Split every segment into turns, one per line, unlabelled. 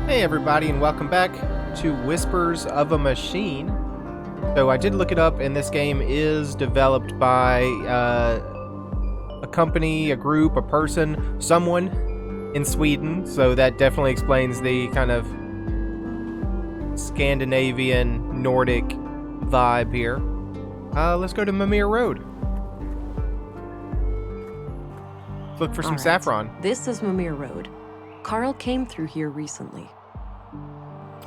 Hey everybody, and welcome back to Whispers of a Machine. So I did look it up, and this game is developed by a company, a group, a person, someone in Sweden. So that definitely explains the kind of Scandinavian, Nordic vibe here. Let's go to Mimir Road. Look for some saffron.
This is Mimir Road. Carl came through here recently.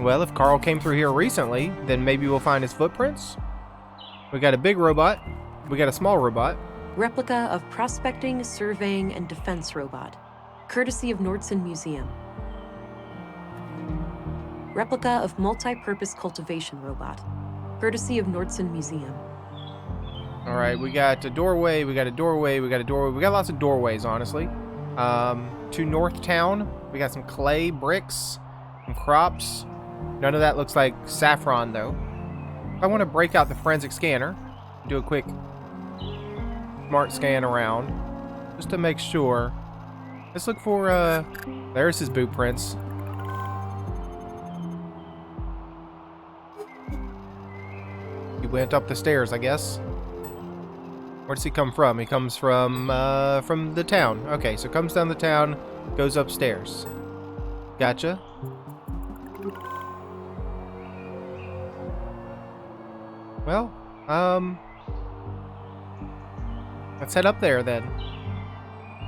Well, if Carl came through here recently, then maybe we'll find his footprints. We got a big robot. We got a small robot.
Replica of prospecting, surveying, and defense robot. Courtesy of Nordson Museum. Replica of multi-purpose cultivation robot. Courtesy of Nordson Museum.
All right, we got a doorway, we got a doorway, we got a doorway. We got lots of doorways, honestly. To North Town, we got some clay, bricks, some crops. None of that looks like saffron, though. I want to break out the forensic scanner, do a quick smart scan around, just to make sure. Let's look for, there's his boot prints. He went up the stairs, I guess. Where does he come from? He comes from the town. Okay, so comes down the town, goes upstairs. Gotcha. Well, let's head up there then.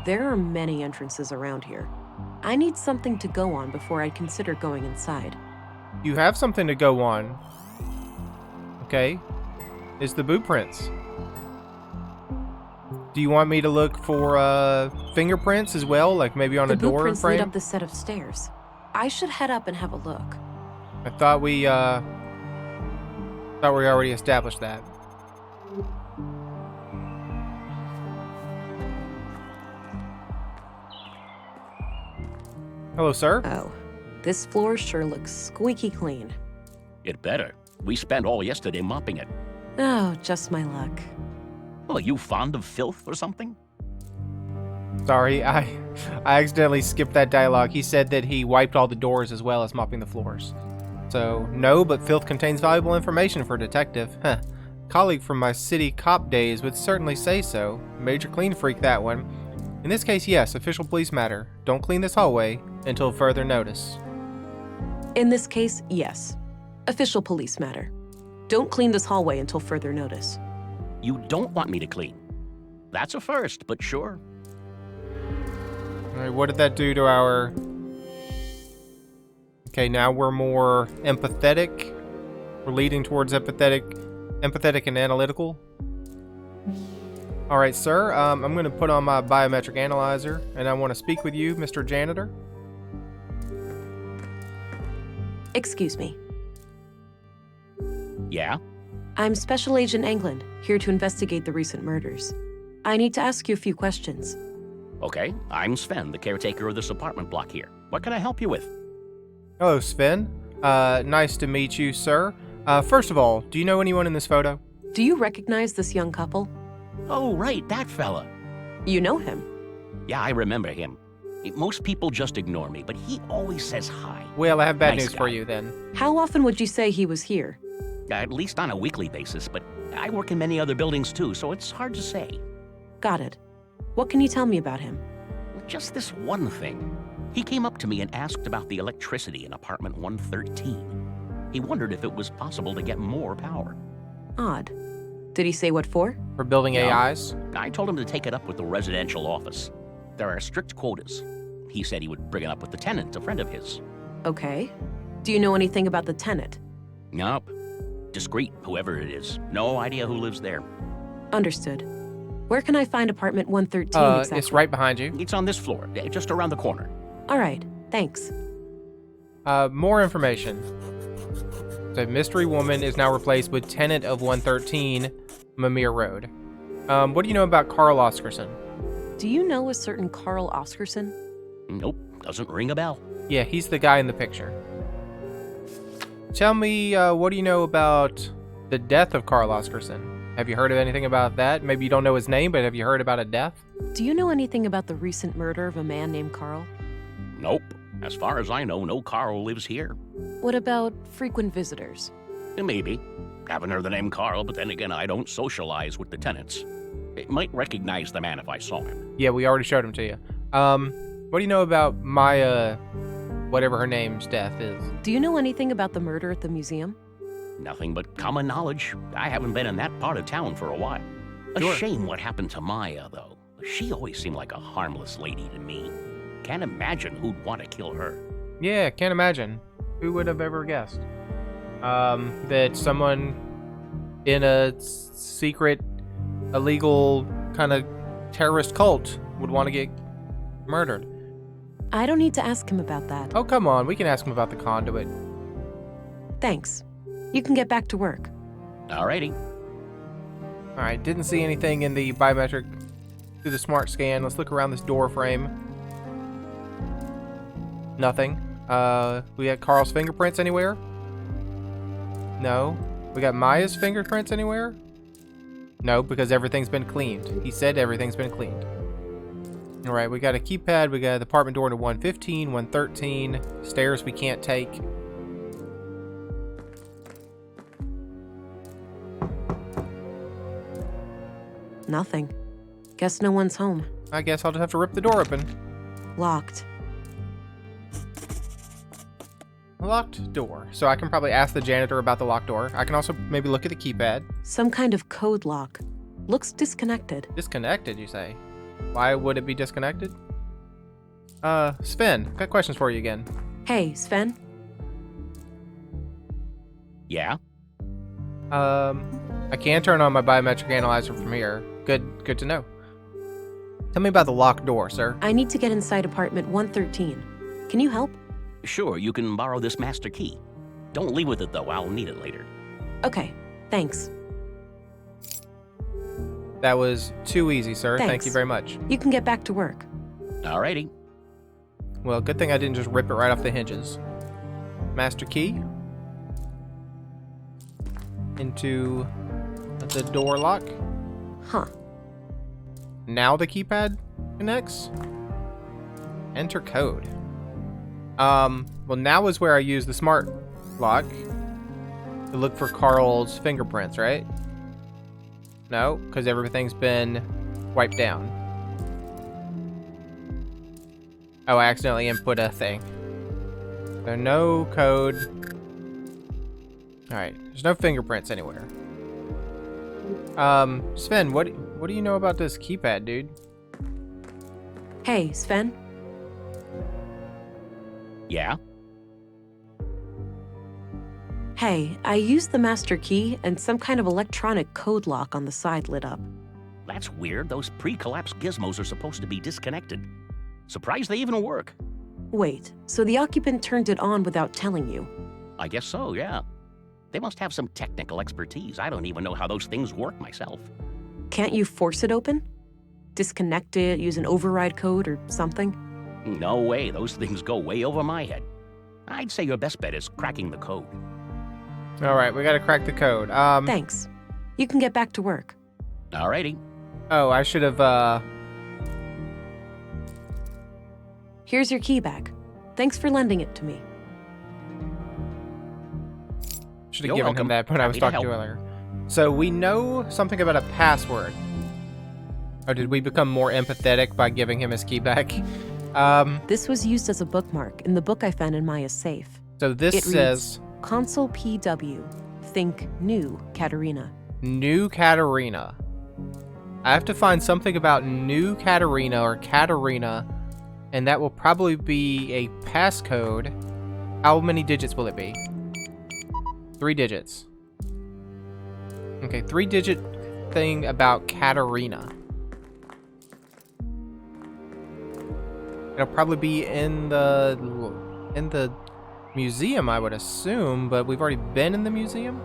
There are many entrances around here. I need something to go on before I'd consider going inside.
You have something to go on. Okay. It's the boot prints. Do you want me to look for fingerprints as well, like maybe on a door frame?
The boot prints lead up the set of stairs. I should head up and have a look.
I thought we already established that. Hello, sir.
Oh, this floor sure looks squeaky clean.
It better. We spent all yesterday mopping it.
Oh, just my luck.
Well, are you fond of filth or something?
Sorry, I accidentally skipped that dialogue. He said that he wiped all the doors as well as mopping the floors. So, no, but filth contains valuable information for a detective. Huh. Colleague from my city cop days would certainly say so. Major clean freak, that one. In this case, yes, official police matter. Don't clean this hallway until further notice.
In this case, yes. Official police matter. Don't clean this hallway until further notice.
You don't want me to clean. That's a first, but sure.
Alright, what did that do to our... Okay, now we're more empathetic. We're leading towards empathetic and analytical. Alright, sir, I'm going to put on my biometric analyzer, and I want to speak with you, Mr. Janitor.
Excuse me.
Yeah?
I'm Special Agent England, here to investigate the recent murders. I need to ask you a few questions.
Okay, I'm Sven, the caretaker of this apartment block here. What can I help you with?
Hello, Sven. Nice to meet you, sir. First of all, do you know anyone in this photo?
Do you recognize this young couple?
Oh, right, that fella.
You know him.
Yeah, I remember him. Most people just ignore me, but he always says hi.
Well, I have bad
Nice
news for
guy.
you, then.
How often would you say he was here?
At least on a weekly basis, but I work in many other buildings too, so it's hard to say.
Got it. What can you tell me about him?
Just this one thing. He came up to me and asked about the electricity in apartment 113. He wondered if it was possible to get more power.
Odd. Did he say what for?
For building
No.
AIs?
I told him to take it up with the residential office. There are strict quotas. He said he would bring it up with the tenant, a friend of his.
Okay. Do you know anything about the tenant?
Nope. Discreet, whoever it is. No idea who lives there.
Understood. Where can I find apartment 113 exactly?
It's right behind you.
It's on this floor, just around the corner.
All right, thanks.
More information. The mystery woman is now replaced with tenant of 113 Mimir Road. What do you know about Carl Oscarson?
Do you know a certain Carl Oscarson?
Nope, doesn't ring a bell.
Yeah, he's the guy in the picture. Tell me, what do you know about the death of Carl Oscarson? Have you heard of anything about that? Maybe you don't know his name, but have you heard about a death?
Do you know anything about the recent murder of a man named Carl?
Nope. As far as I know, no Carl lives here.
What about frequent visitors?
Maybe. Haven't heard the name Carl, but then again, I don't socialize with the tenants. I might recognize the man if I saw him.
Yeah, we already showed him to you. What do you know about Maya, whatever her name's death is?
Do you know anything about the murder at the museum?
Nothing but common knowledge. I haven't been in that part of town for a while. A
Sure.
shame what happened to Maya, though. She always seemed like a harmless lady to me. Can't imagine who'd want to kill her.
Yeah, can't imagine. Who would have ever guessed? That someone in a secret, illegal kind of terrorist cult would want to get murdered.
I don't need to ask him about that.
Oh, come on. We can ask him about the conduit.
Thanks. You can get back to work.
Alrighty.
All right, didn't see anything in the biometric through the smart scan. Let's look around this door frame. Nothing. We got Carl's fingerprints anywhere? No. We got Maya's fingerprints anywhere? No, because everything's been cleaned. He said everything's been cleaned. All right, we got a keypad. We got the apartment door to 115, 113. Stairs we can't take.
Nothing. Guess no one's home.
I guess I'll just have to rip the door open.
Locked.
Locked door. So I can probably ask the janitor about the locked door. I can also maybe look at the keypad.
Some kind of code lock. Looks disconnected.
Disconnected, you say? Why would it be disconnected? Sven, got questions for you again.
Hey, Sven?
Yeah?
I can turn on my biometric analyzer from here. Good to know. Tell me about the locked door, sir.
I need to get inside apartment 113. Can you help?
Sure, you can borrow this master key. Don't leave with it, though. I'll need it later.
Okay, thanks.
That was too easy, sir. Thank
Thanks.
you very much.
You can get back to work.
Alrighty.
Well, good thing I didn't just rip it right off the hinges. Master key. Into the door lock.
Huh.
Now the keypad connects. Enter code. Well, now is where I use the smart lock to look for Carl's fingerprints, right? No, because everything's been wiped down. Oh, I accidentally input a thing. So no code. Alright, there's no fingerprints anywhere. Sven, what do you know about this keypad, dude?
Hey, Sven?
Yeah?
Hey, I used the master key and some kind of electronic code lock on the side lit up.
That's weird. Those pre-collapse gizmos are supposed to be disconnected. Surprised they even work.
Wait, so the occupant turned it on without telling you?
I guess so, yeah. They must have some technical expertise. I don't even know how those things work myself.
Can't you force it open? Disconnect it, use an override code or something?
No way. Those things go way over my head. I'd say your best bet is cracking the code.
Alright, we gotta crack the code.
Thanks. You can get back to work.
Alrighty.
Oh, I should have,
Here's your key back. Thanks for lending it to me.
should have
You're
given
welcome.
him that when I was
Happy to
talking to you
help.
earlier. So we know something about a password. Or did we become more empathetic by giving him his key back?
This was used as a bookmark in the book I found in Maya's safe.
So this
It
says
reads, Console PW. Think new, Katerina.
New Katerina. I have to find something about New Katerina or Katerina, and that will probably be a passcode. How many digits will it be? 3 digits. Okay, 3-digit thing about Katerina. It'll probably be in the museum, I would assume, but we've already been in the museum.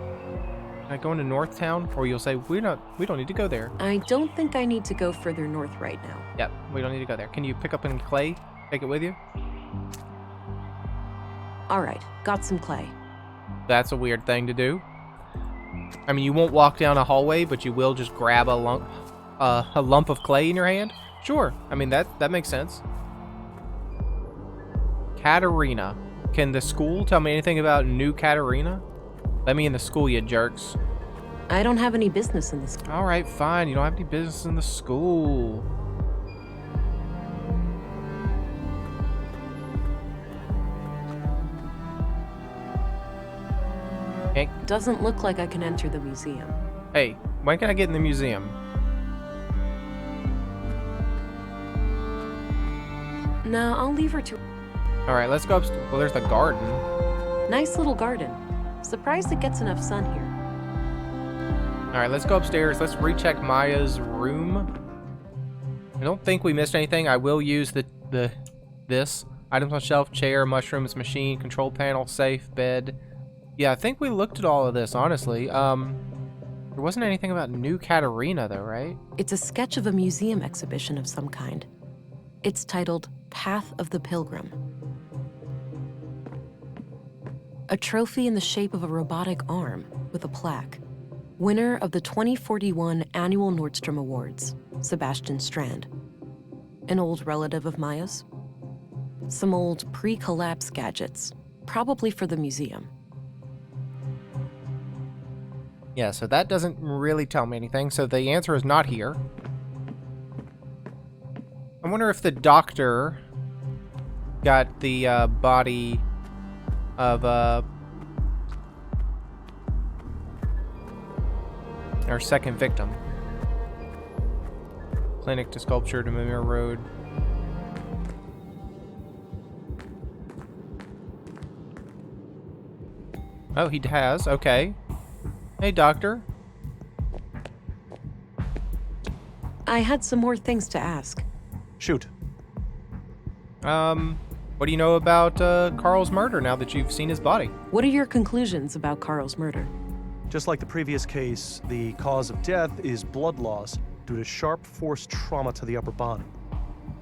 Can I go into North Town? Or you'll say we don't need to go there.
I don't think I need to go further north right now.
Yep, we don't need to go there. Can you pick up any clay? Take it with you?
All right, got some clay.
That's a weird thing to do. I mean, you won't walk down a hallway, but you will just grab a lump of clay in your hand? Sure. I mean, that makes sense. Katerina. Can the school tell me anything about New Katerina? Let me in the school, you jerks.
I don't have any business in this.
Alright, fine. You don't have any business in the school. Okay.
Doesn't look like I can enter the museum.
Hey, when can I get in the museum?
No, I'll leave her to.
Alright, let's go upstairs. Well, there's the garden.
Nice little garden. Surprised it gets enough sun here.
Alright, let's go upstairs. Let's recheck Maya's room. I don't think we missed anything. I will use this. Items on shelf, chair, mushrooms, machine, control panel, safe, bed. Yeah, I think we looked at all of this, honestly. There wasn't anything about New Katerina, though, right?
It's a sketch of a museum exhibition of some kind. It's titled Path of the Pilgrim. A trophy in the shape of a robotic arm with a plaque. Winner of the 2041 Annual Nordstrom Awards, Sebastian Strand. An old relative of Maya's. Some old pre-collapse gadgets, probably for the museum.
Yeah, so that doesn't really tell me anything, so the answer is not here. I wonder if the doctor got the body of our second victim. Clinic to sculpture to Mimir Road. Oh, he has. Okay. Hey, doctor.
I had some more things to ask.
Shoot.
What do you know about Carl's murder now that you've seen his body?
What are your conclusions about Carl's murder?
Just like the previous case, the cause of death is blood loss due to sharp force trauma to the upper body.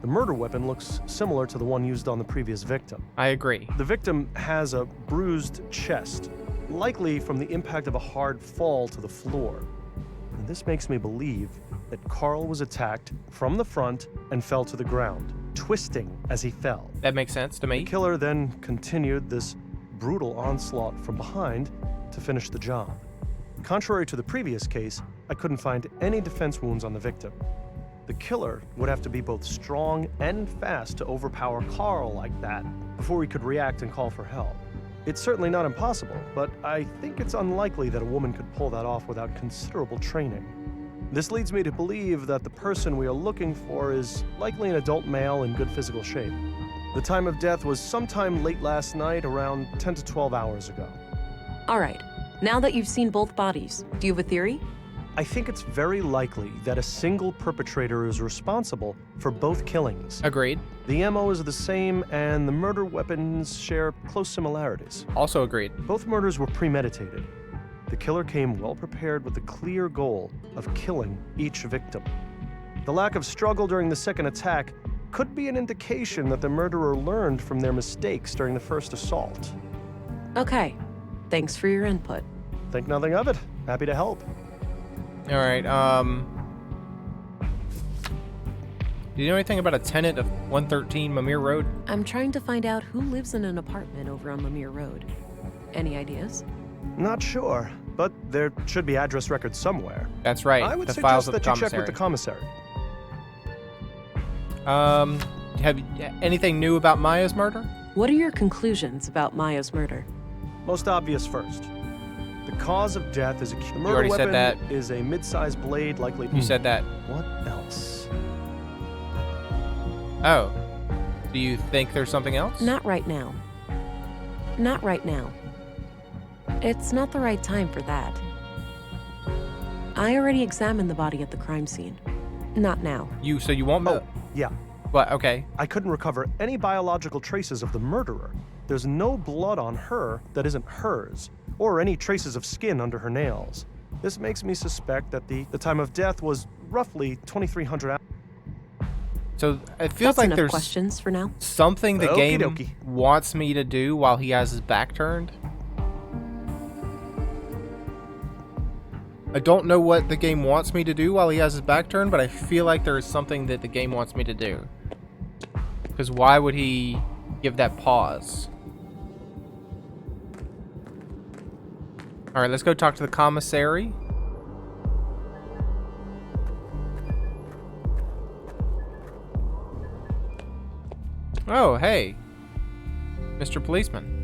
The murder weapon looks similar to the one used on the previous victim.
I agree.
The victim has a bruised chest, likely from the impact of a hard fall to the floor. And this makes me believe that Carl was attacked from the front and fell to the ground, twisting as he fell.
That makes sense to
The
me.
killer then continued this brutal onslaught from behind to finish the job. Contrary to the previous case, I couldn't find any defense wounds on the victim. The killer would have to be both strong and fast to overpower Carl like that before he could react and call for help. It's certainly not impossible, but I think it's unlikely that a woman could pull that off without considerable training. This leads me to believe that the person we are looking for is likely an adult male in good physical shape. The time of death was sometime late last night, around 10 to 12 hours ago.
All right, now that you've seen both bodies, do you have a theory?
I think it's very likely that a single perpetrator is responsible for both killings.
Agreed.
The MO is the same, and the murder weapons share close similarities.
Also agreed.
Both murders were premeditated. The killer came well prepared with the clear goal of killing each victim. The lack of struggle during the second attack could be an indication that the murderer learned from their mistakes during the first assault.
Okay, thanks for your input.
Think nothing of it. Happy to help.
All right. Do you know anything about a tenant of 113 Mimir Road?
I'm trying to find out who lives in an apartment over on Mimir Road. Any ideas?
Not sure, but there should be address records somewhere.
That's right.
I would
the files
suggest
of
that
the
you check with the commissary.
Have you, anything new about Maya's murder?
What are your conclusions about Maya's murder?
Most obvious first. The cause of death is a the murder
already said
weapon
that.
is a mid-sized blade, likely.
You said that.
What else?
Oh. Do you think there's something else?
Not right now. Not right now. It's not the right time for that. I already examined the body at the crime scene. Not now.
So you won't.
Oh, yeah.
What? Okay.
I couldn't recover any biological traces of the murderer. There's no blood on her that isn't hers, or any traces of skin under her nails. This makes me suspect that the time of death was roughly 2300 hours.
So it feels
That's
like
enough
there's
questions for now.
something the
Okie
game
dokie.
wants me to do while he has his back turned. I don't know what the game wants me to do while he has his back turned, but I feel like there is something that the game wants me to do. Because why would he give that pause. All right, let's go talk to the commissary. Oh, hey, Mr. Policeman.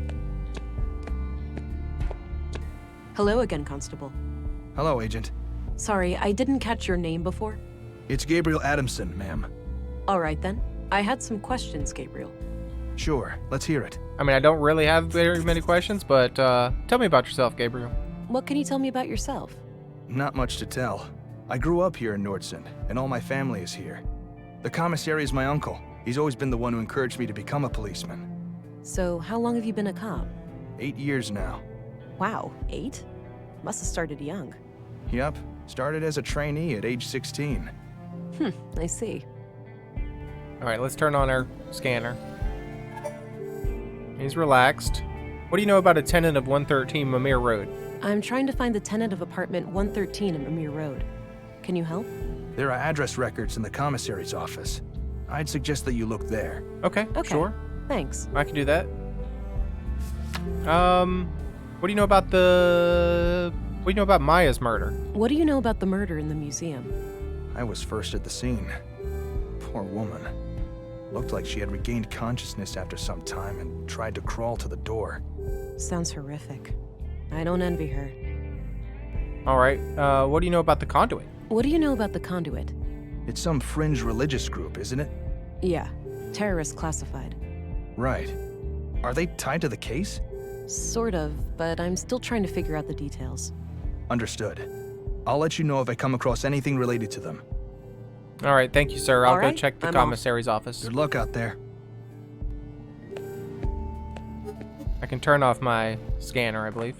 Hello again, Constable.
Hello, Agent.
Sorry, I didn't catch your name before.
It's Gabriel Adamson, ma'am.
All right, then. I had some questions, Gabriel.
Sure, let's hear it.
I mean, I don't really have very many questions, but tell me about yourself, Gabriel.
What can you tell me about yourself?
Not much to tell. I grew up here in Nordsund, and all my family is here. The commissary is my uncle. He's always been the one who encouraged me to become a policeman.
So, how long have you been a cop?
8 years now.
Wow, 8? Must have started young.
Yup, started as a trainee at age 16.
I see.
All right, let's turn on our scanner. He's relaxed. What do you know about a tenant of 113 Mimir Road?
I'm trying to find the tenant of apartment 113 in Mimir Road. Can you help?
There are address records in the commissary's office. I'd suggest that you look there.
Okay, sure.
Thanks.
I can do that. What do you know about Maya's murder?
What do you know about the murder in the museum?
I was first at the scene. Poor woman. Looked like she had regained consciousness after some time and tried to crawl to the door.
Sounds horrific. I don't envy her.
All right, what do you know about the conduit?
What do you know about the conduit?
It's some fringe religious group, isn't it?
Yeah, terrorist classified.
Right. Are they tied to the case?
Sort of, but I'm still trying to figure out the details.
Understood. I'll let you know if I come across anything related to them.
All right, thank you, sir. I'll
All
go
right,
check the
I'm off.
commissary's office.
Good luck out there.
I can turn off my scanner, I believe.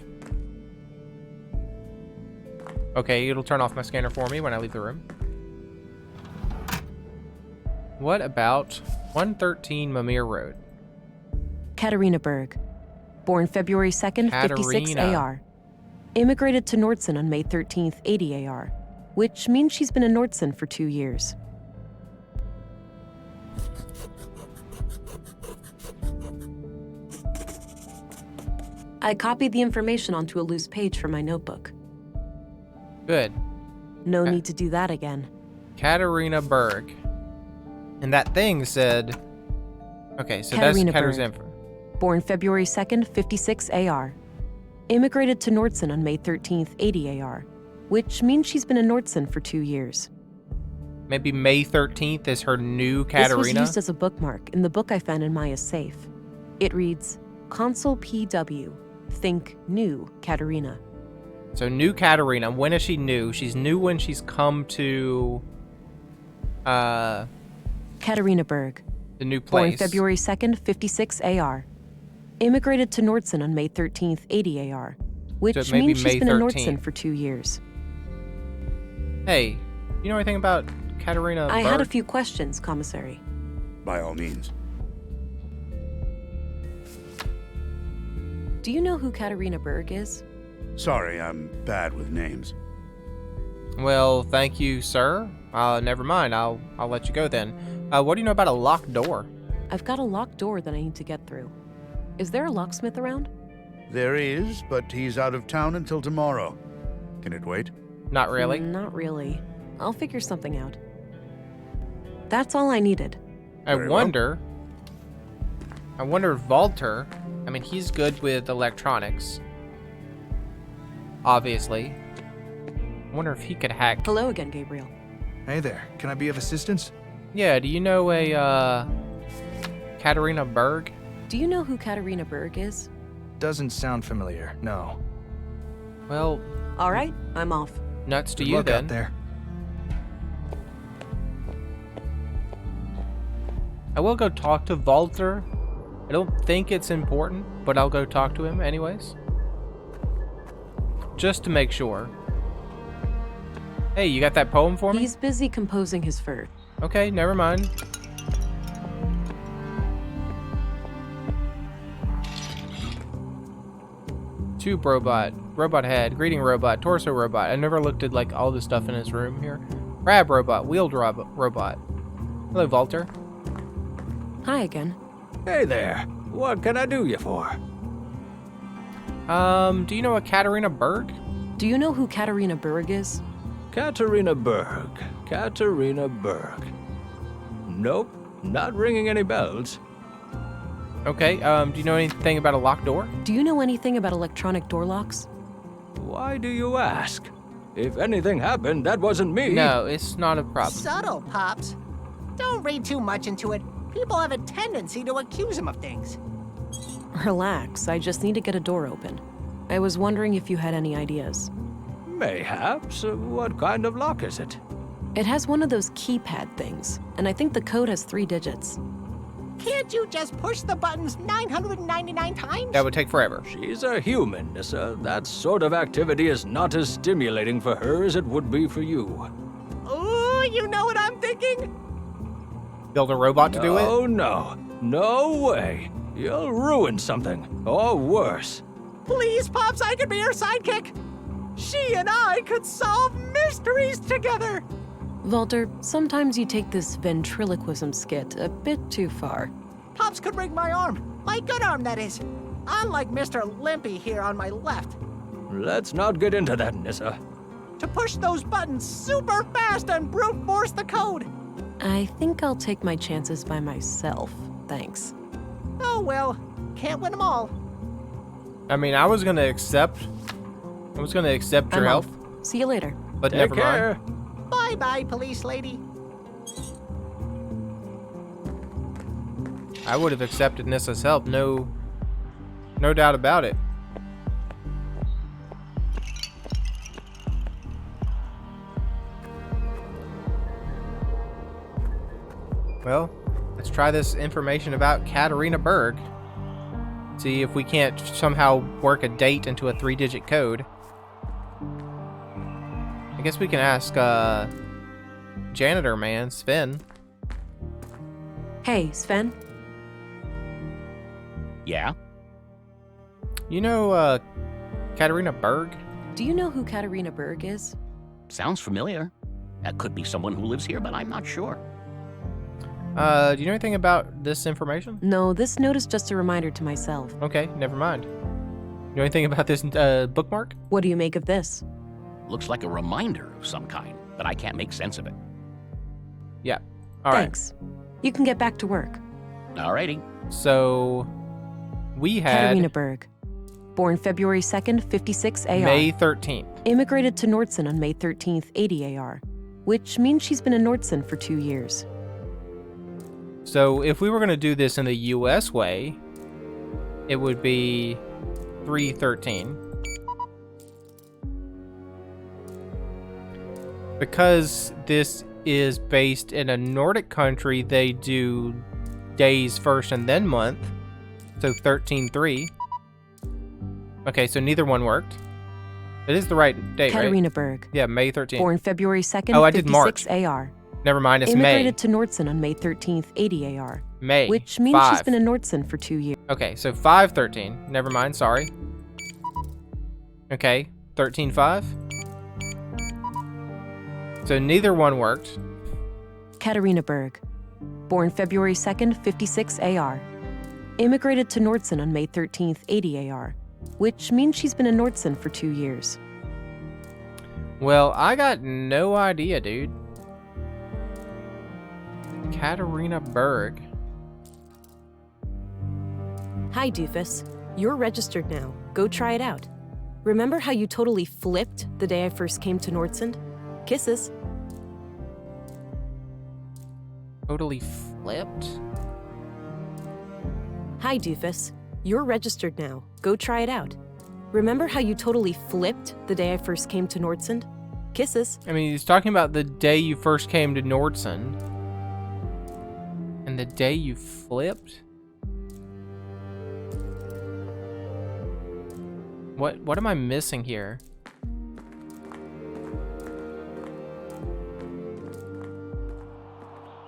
Okay, it'll turn off my scanner for me when I leave the room. What about 113 Mimir Road?
Katarina Berg. Born February 2nd, 56
Katarina.
AR. Immigrated to Nordsund on May 13th, 80 AR, which means she's been in Nordsund for 2 years. I copied the information onto a loose page from my notebook.
Good.
No need to do that again.
Katarina Berg. And that thing said... Okay, so
Katarina
that's Katarina's
Berg.
info.
Born February 2nd, 56 AR. Immigrated to Nordsund on May 13th, 80 AR, which means she's been in Nordsund for 2 years.
Maybe May 13th is her new
This was
Katarina?
used as a bookmark in the book I found in Maya's safe. It reads, Consul PW, think new Katarina.
So new Katarina. When is she new? She's new when she's come to...
Katarina Berg.
the new
Born
place.
February 2nd, 56 AR. Immigrated to Nordsund on May 13th, 80 AR, which
So maybe
means she's
May
been in
13th.
Nordsund for 2 years.
Hey, you know anything about Katarina
I had a
Berg?
few questions, Commissary.
By all means.
Do you know who Katarina Berg is?
Sorry, I'm bad with names.
Well, thank you, sir. Never mind. I'll let you go then. What do you know about a locked door?
I've got a locked door that I need to get through. Is there a locksmith around?
There is, but he's out of town until tomorrow. Can it wait?
Not really.
Not really. I'll figure something out. That's all I needed.
I
Very well.
wonder if Walter, I mean, he's good with electronics. Obviously. I wonder if he could hack.
Hello again, Gabriel.
Hey there, can I be of assistance?
Yeah, do you know a, Katarina Berg?
Do you know who Katarina Berg is?
Doesn't sound familiar, no.
Well,
All right, I'm off.
nuts to
Good
you
luck
then.
out there.
I will go talk to Walter. I don't think it's important, but I'll go talk to him anyways. Just to make sure. Hey, you got that poem for me?
He's busy composing his fur.
Okay, never mind. Tube robot, robot head, greeting robot, torso robot. I never looked at like all the stuff in his room here. Crab robot, wheeled robot. Hello, Walter.
Hi again.
Hey there. What can I do you for?
Do you know a Katarina Berg?
Do you know who Katarina Berg is?
Katarina Berg. Katarina Berg. Nope, not ringing any bells.
Okay, do you know anything about a locked door?
Do you know anything about electronic door locks?
Why do you ask? If anything happened, that wasn't me.
No, it's not a problem.
Subtle, Pops. Don't read too much into it. People have a tendency to accuse him of things.
Relax, I just need to get a door open. I was wondering if you had any ideas.
Mayhaps. What kind of lock is it?
It has one of those keypad things, and I think the code has 3 digits.
Can't you just push the buttons 999 times?
That would take forever.
She's a human, Nissa. That sort of activity is not as stimulating for her as it would be for you.
Ooh, you know what I'm thinking?
Build a robot to do it?
Oh, no. No way. You'll ruin something. Or worse.
Please, Pops, I could be her sidekick. She and I could solve mysteries together.
Walter, sometimes you take this ventriloquism skit a bit too far.
Pops could rig my arm. My good arm, that is. Unlike Mr. Limpy here on my left.
Let's not get into that, Nissa.
To push those buttons super fast and brute force the code.
I think I'll take my chances by myself, thanks.
Oh well, can't win them all.
I mean, I was gonna accept your
I'm
help,
off. See you later.
but
Take
never
care.
mind.
Bye-bye, police lady.
I would have accepted Nissa's help, no doubt about it. Well, let's try this information about Katarina Berg. See if we can't somehow work a date into a 3-digit code. I guess we can ask, janitor man, Sven.
Hey, Sven?
Yeah?
You know, Katarina Berg?
Do you know who Katarina Berg is?
Sounds familiar. That could be someone who lives here, but I'm not sure.
Do you know anything about this information?
No, this note is just a reminder to myself.
Okay, never mind. You know anything about this bookmark?
What do you make of this?
Looks like a reminder of some kind, but I can't make sense of it.
Yeah. All right.
Thanks. You can get back to work.
Alrighty.
So we had
Katarina Berg. Born February 2nd, 56 AR.
May 13th.
Immigrated to Nordson on May 13th, 80 AR. Which means she's been in Nordson for 2 years.
So if we were going to do this in the US way, it would be 313. Because this is based in a Nordic country, they do days first and then month. So 13-3. Okay, so neither one worked. It is the right date,
Katarina
right?
Berg.
Yeah, May 13th.
Born February 2nd,
Oh, I did
56
March.
AR.
Never mind, it's
Immigrated
May.
to Nordson on May 13th, 80 AR.
May.
Which means
5.
she's been in Nordson for 2 years.
Okay, so 513. Never mind, sorry. Okay, 13-5. So neither one worked.
Katarina Berg. Born February 2nd, 56 AR. Immigrated to Nordson on May 13th, 80 AR. Which means she's been in Nordson for 2 years.
Well, I got no idea, dude. Katarina Berg.
Hi, doofus. You're registered now. Go try it out. Remember how you totally flipped the day I first came to Nordson? Kisses.
Totally flipped?
Hi, doofus. You're registered now. Go try it out. Remember how you totally flipped the day I first came to Nordson? Kisses.
I mean, he's talking about the day you first came to Nordson. And the day you flipped? What am I missing here?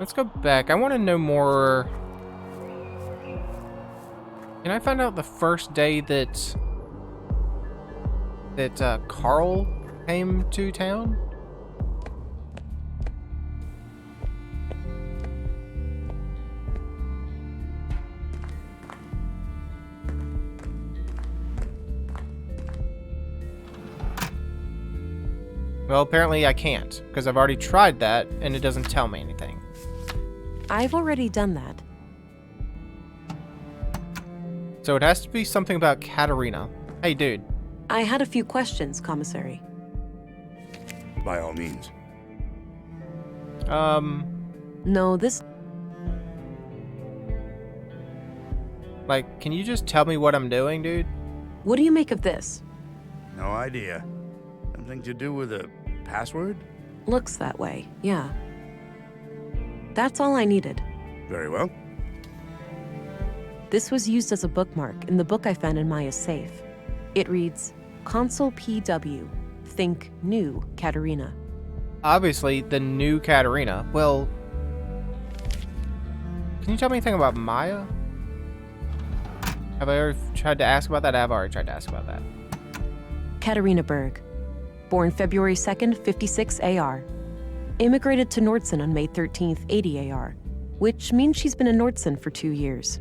Let's go back. I want to know more. Can I find out the first day that Carl came to town? Well, apparently I can't, because I've already tried that, and it doesn't tell me anything.
I've already done that.
So it has to be something about Katerina. Hey, dude.
I had a few questions, Commissary.
By all means.
No, this...
Like, can you just tell me what I'm doing, dude?
What do you make of this?
No idea. Something to do with a password?
Looks that way, yeah. That's all I needed.
Very well.
This was used as a bookmark in the book I found in Maya's safe. It reads, Console PW, think new Katerina.
Obviously, the new Katerina. Well, can you tell me anything about Maya? Have I ever tried to ask about that? I've already tried to ask about that.
Katerina Berg, born February 2nd, 56 AR. Immigrated to Nordson on May 13th, 80 AR, which means she's been in Nordson for 2 years.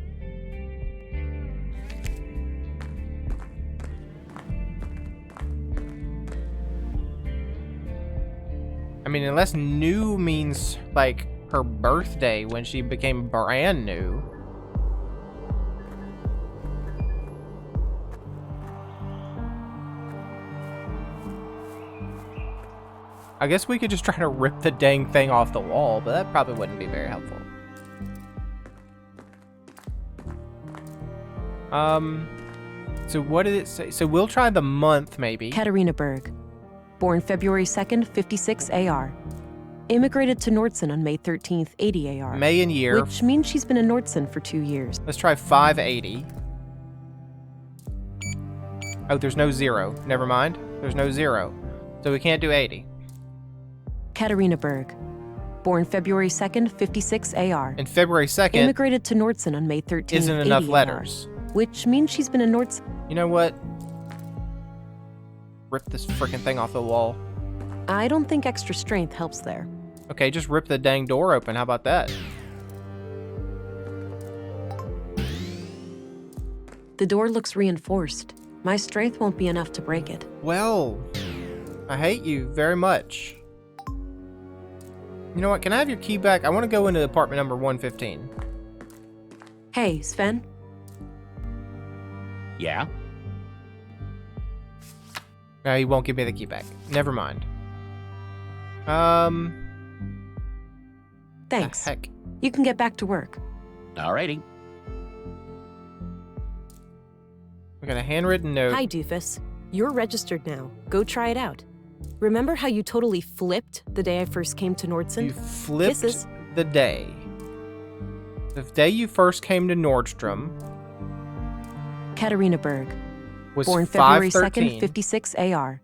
I mean, unless new means, like, her birthday when she became brand new. I guess we could just try to rip the dang thing off the wall, but that probably wouldn't be very helpful. So what did it say? So we'll try the month, maybe.
Katerina Berg, born February 2nd, 56 AR. Immigrated to Nordson on May 13th, 80 AR.
May and year.
Which means she's been in Nordson for 2 years.
Let's try 580. Oh, there's no 0. Never mind. There's no 0. So we can't do 80.
Katerina Berg, born February 2nd, 56 AR.
And February 2nd
Immigrated to Nordson on May 13th,
isn't enough
80
letters.
AR, which means she's been in Nordson.
You know what? Rip this freaking thing off the wall.
I don't think extra strength helps there.
Okay, just rip the dang door open. How about that?
The door looks reinforced. My strength won't be enough to break it.
Well, I hate you very much. You know what? Can I have your key back? I want to go into apartment number 115.
Hey, Sven?
Yeah?
No, he won't give me the key back. Never mind.
Thanks.
The heck.
You can get back to work.
Alrighty.
We got a handwritten note.
Hi, Doofus. You're registered now. Go try it out. Remember how you totally flipped the day I first came to Nordson?
You flipped
Kisses.
the day. The day you first came to Nordstrom
Katerina Berg,
was
born February 2nd,
513.
56 AR.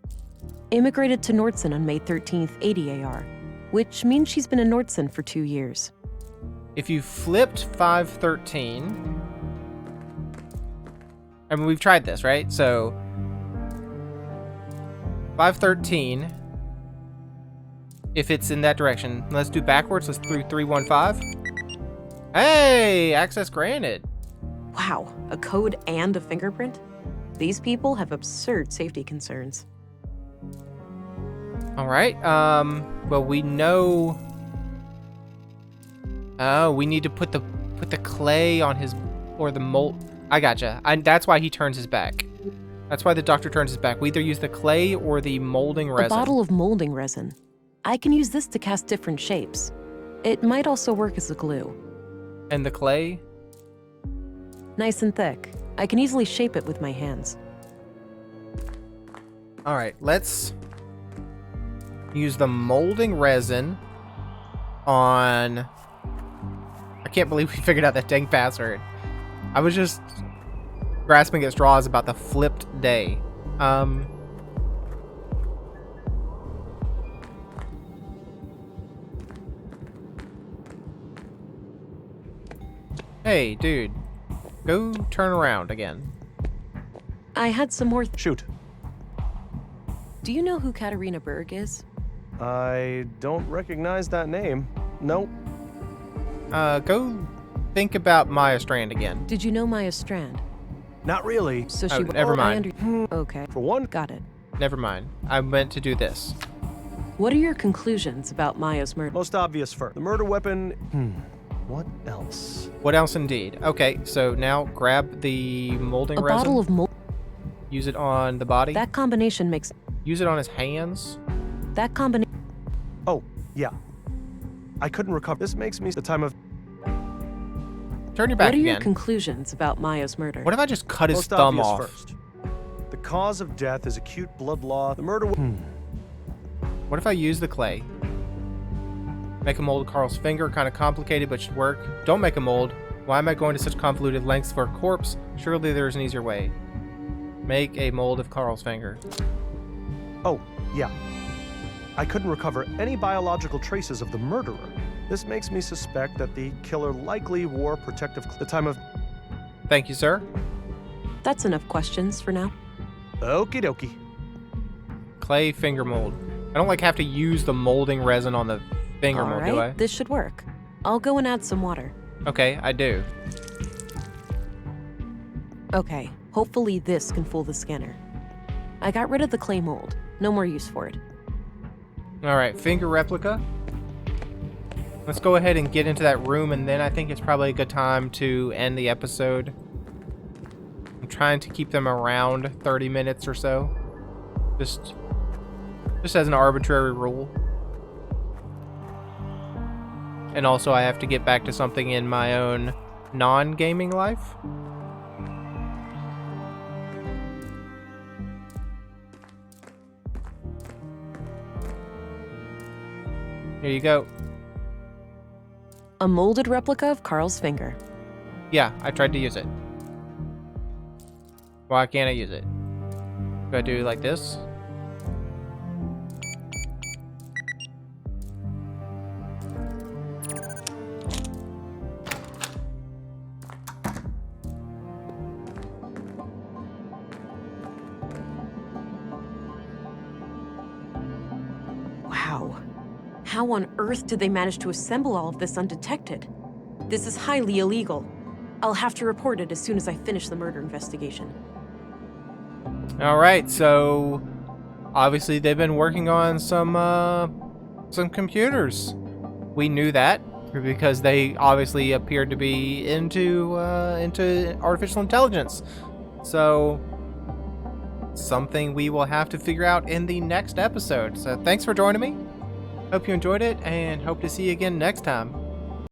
Immigrated to Nordson on May 13th, 80 AR, which means she's been in Nordson for 2 years.
If you flipped 513, I mean, we've tried this, right? So 513, if it's in that direction, let's do backwards. Let's do 315. Hey, access granted.
Wow, a code and a fingerprint? These people have absurd safety concerns.
All right. Well, we know. Oh, we need to put the clay on his, or the mold. I gotcha. That's why he turns his back. That's why the doctor turns his back. We either use the clay or the molding resin.
A bottle of molding resin. I can use this to cast different shapes. It might also work as a glue.
And the clay?
Nice and thick. I can easily shape it with my hands.
All right, let's use the molding resin on... I can't believe we figured out that dang password. I was just grasping at straws about the flipped day. Hey, dude. Go turn around again.
I had some more...
Shoot.
Do you know who Katerina Berg is?
I don't recognize that name. Nope.
Go think about Maya Strand again.
Did you know Maya Strand?
Not really.
So
Oh,
she...
never mind.
Okay.
For one,
Got it.
Never mind. I meant to do this.
What are your conclusions about Maya's murder?
Most obvious first. The murder weapon. What else?
What else indeed? Okay, so now grab the molding
A
resin.
bottle of mold.
Use it on the body.
That combination makes.
Use it on his hands.
That combination.
Oh, yeah. I couldn't recover. This makes me the time of.
Turn your back
What are
again.
your conclusions about Maya's murder?
What if I just cut his
Most
thumb
obvious
off?
first. The cause of death is acute blood loss. The murder.
What if I use the clay? Make a mold of Carl's finger, kind of complicated, but should work. Don't make a mold. Why am I going to such convoluted lengths for a corpse? Surely there's an easier way. Make a mold of Carl's finger.
Oh, yeah. I couldn't recover any biological traces of the murderer. This makes me suspect that the killer likely wore protective the time of.
Thank you, sir.
That's enough questions for now.
Okie dokie.
Clay finger mold. I don't like have to use the molding resin on the finger
All
mold,
right,
do I?
this should work. I'll go and add some water.
Okay, I do.
Okay, hopefully this can fool the scanner. I got rid of the clay mold. No more use for it.
All right, finger replica. Let's go ahead and get into that room, and then I think it's probably a good time to end the episode. I'm trying to keep them around 30 minutes or so. Just as an arbitrary rule. And also I have to get back to something in my own non-gaming life. Here you go.
A molded replica of Carl's finger.
Yeah, I tried to use it. Why can't I use it? Do I do like this?
Wow. How on earth did they manage to assemble all of this undetected? This is highly illegal. I'll have to report it as soon as I finish the murder investigation.
All right, so obviously they've been working on some computers. We knew that because they obviously appeared to be into artificial intelligence. So something we will have to figure out in the next episode. So thanks for joining me. Hope you enjoyed it and hope to see you again next time.